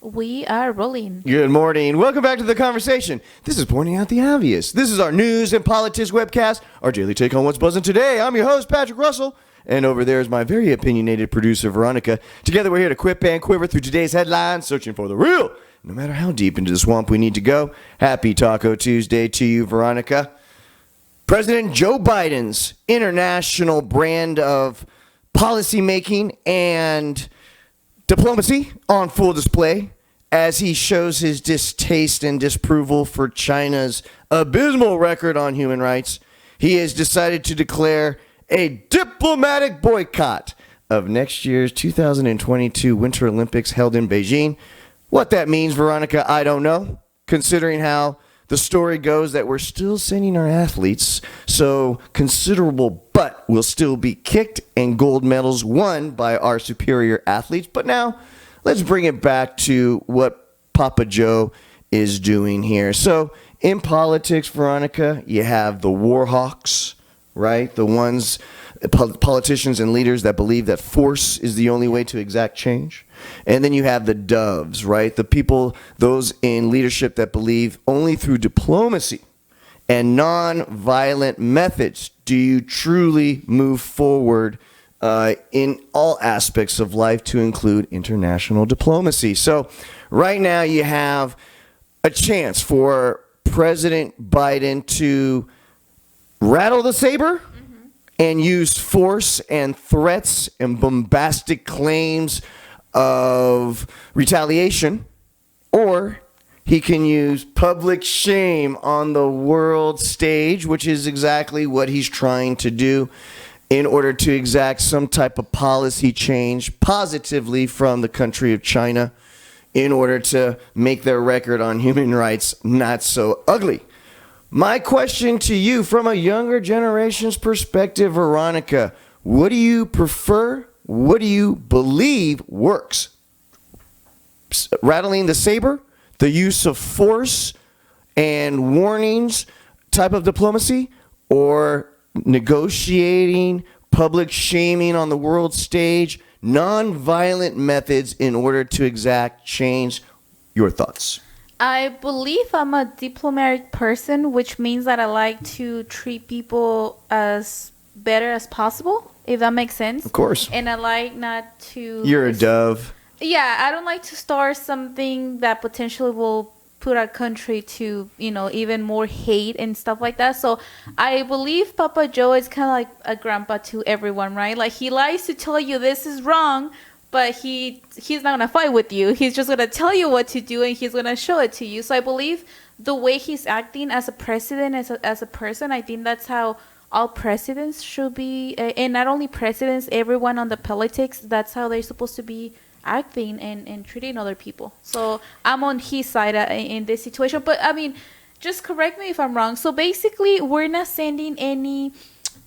We are rolling. Good morning. Welcome back to the conversation. This is Pointing Out the Obvious. This is our news and politics webcast, our daily take on what's buzzing today. I'm your host, Patrick Russell, and over there is my very opinionated producer, Veronica. Together, we're here to quip and quiver through today's headlines, searching for the real, no matter how deep into the swamp we need to go. Happy Taco Tuesday to you, Veronica. President Joe Biden's international brand of policymaking and diplomacy on full display as he shows his distaste and disapproval for China's abysmal record on human rights. He has decided to declare a diplomatic boycott of next year's 2022 Winter Olympics held in Beijing. What that means, Veronica, I don't know, considering how the story goes that we're still sending our athletes, so considerable butt will still be kicked and gold medals won by our superior athletes. But now, let's bring it back to what Papa Joe is doing here. So, in politics, Veronica, you have the war hawks, right? The ones, politicians and leaders that believe that force is the only way to exact change. And then you have the doves, right? The people, those in leadership that believe only through diplomacy and non-violent methods do you truly move forward in all aspects of life, to include international diplomacy. So right now you have a chance for President Biden to rattle the saber and use force and threats and bombastic claims of retaliation, or he can use public shame on the world stage, which is exactly what he's trying to do in order to exact some type of policy change positively from the country of China in order to make their record on human rights not so ugly. My question to you from a younger generation's perspective, Veronica, what do you prefer? What do you believe works? Rattling the saber, the use of force and warnings type of diplomacy, or negotiating, public shaming on the world stage, non-violent methods in order to exact change? Your thoughts? I believe I'm a diplomatic person, which means that I like to treat people as better as possible, if that makes sense. Of course. And I like not to... You're a dove. Yeah, I don't like to start something that potentially will put our country to, even more hate and stuff like that. So I believe Papa Joe is kind of like a grandpa to everyone, right? Like, he likes to tell you this is wrong, but he's not going to fight with you. He's just going to tell you what to do, and he's going to show it to you. So I believe the way he's acting as a president, as a person, I think that's how all presidents should be. And not only presidents, everyone on the politics, that's how they're supposed to be acting and treating other people. So I'm on his side in this situation. But, I mean, just correct me if I'm wrong. So basically, we're not sending any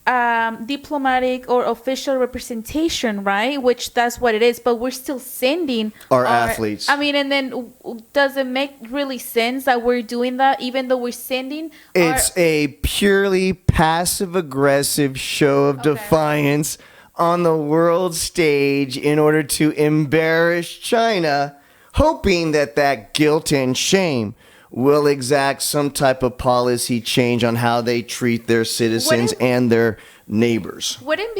diplomatic or official representation, right? Which that's what it is, but we're still sending our athletes. I mean, and then does it make really sense that we're doing that even though we're sending? It's a purely passive-aggressive show of defiance on the world stage in order to embarrass China, hoping that guilt and shame will exact some type of policy change on how they treat their citizens and their neighbors. Wouldn't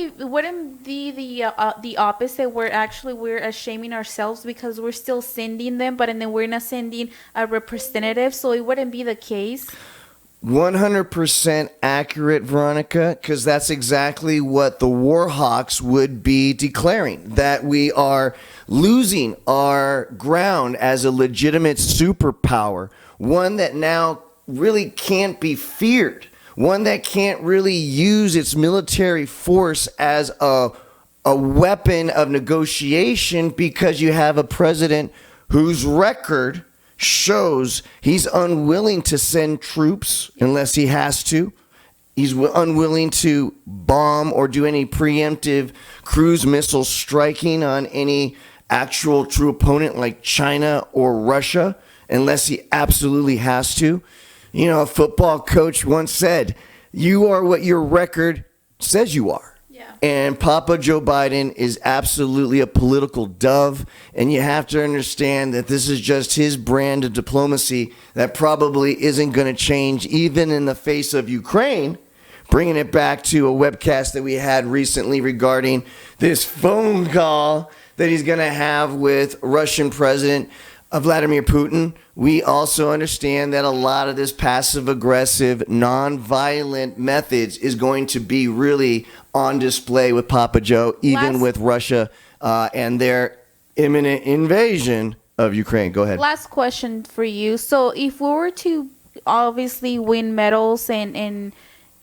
be the opposite, where we're shaming ourselves because we're still sending them, but then we're not sending a representative, so it wouldn't be the case? 100% accurate, Veronica, because that's exactly what the war hawks would be declaring, that we are losing our ground as a legitimate superpower, one that now really can't be feared, one that can't really use its military force as a weapon of negotiation, because you have a president whose record shows he's unwilling to send troops unless he has to. He's unwilling to bomb or do any preemptive cruise missile striking on any actual true opponent like China or Russia unless he absolutely has to. You know, a football coach once said, "You are what your record says you are." Yeah. And Papa Joe Biden is absolutely a political dove. And you have to understand that this is just his brand of diplomacy that probably isn't going to change even in the face of Ukraine. Bringing it back to a webcast that we had recently regarding this phone call that he's going to have with Russian President Vladimir Putin. We also understand that a lot of this passive-aggressive, non-violent methods is going to be really on display with Papa Joe, even with Russia and their imminent invasion of Ukraine. Go ahead. Last question for you. So if we were to obviously win medals and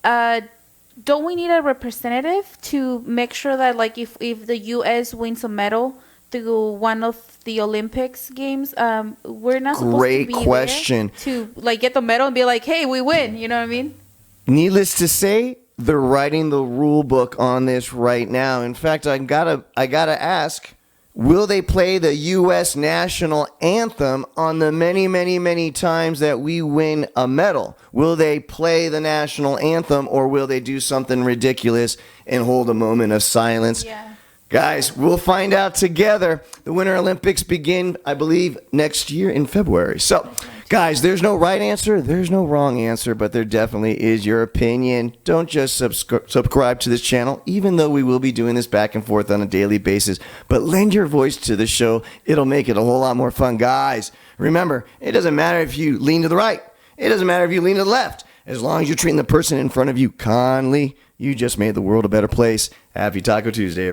don't we need a representative to make sure that, like, if the U.S. wins a medal through one of the Olympics games, we're not supposed to be question. there to, like, get the medal and be like, hey, we win. You know what I mean? Needless to say, they're writing the rule book on this right now. In fact, I gotta ask, will they play the U.S. national anthem on the many, many, many times that we win a medal? Will they play the national anthem, or will they do something ridiculous and hold a moment of silence? Yeah. Guys, we'll find out together. The Winter Olympics begin, I believe, next year in February. So, guys, there's no right answer, there's no wrong answer, but there definitely is your opinion. Don't just subscribe to this channel, even though we will be doing this back and forth on a daily basis. But lend your voice to the show. It'll make it a whole lot more fun. Guys, remember, it doesn't matter if you lean to the right. It doesn't matter if you lean to the left. As long as you're treating the person in front of you kindly, you just made the world a better place. Happy Taco Tuesday.